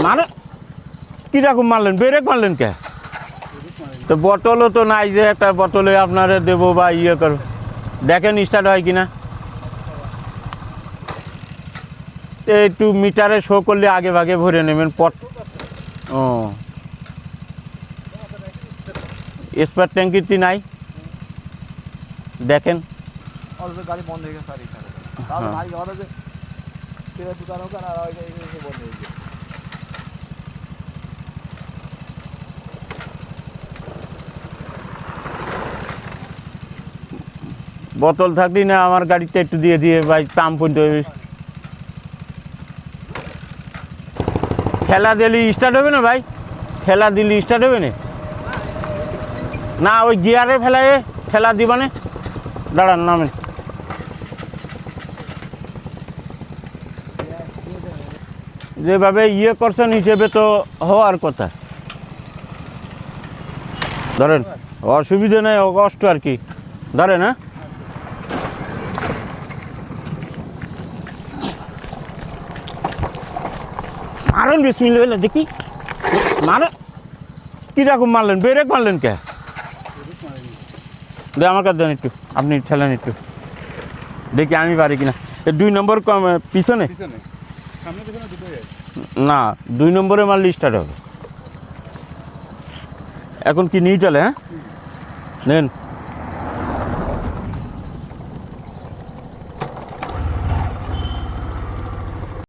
মানে কীরকম মারলেন, ব্রেক মারলেন কে? তো বোতলও তো নাই যে একটা বোতলে আপনারা দেবো বা ইয়ে করবো। দেখেন স্টার্ট হয় কিনা। একটু মিটারে শো করলে আগে ভাগে ভরে নেবেন পট। ও স্পার ট্যাঙ্কিটি নাই, দেখেন। গাড়ি বন্ধ হয়ে গেছে। বোতল থাকলি না আমার গাড়িতে একটু দিয়ে দিয়ে ভাই পাম্প পর্যন্ত ঠেলা দিলে স্টার্ট হবে না ভাই, ঠেলা দিলে স্টার্ট হবে না। না ওই গিয়ারে ফেলায় ঠেলা দিবানে। দাঁড়ান নামেন। যেভাবে ইয়ে করছেন হিসেবে তো হওয়ার কথা। ধরেন অসুবিধা নেই, কষ্ট আর কি। ধরেন হ্যাঁ, মারেন বিসমিল্লাহ দেখি। মারেন কীরকম মারলেন, ব্রেক মারলেন কে? দে আমার কাছে দেন একটু, আপনি ঠেলেন একটু দেখি আমি পারি কিনা। 2 নম্বর কম পিছনে না, 2 নম্বরে মারলে স্টার্ট হবে। এখন কি নিউট্রালে? হ্যাঁ নেন।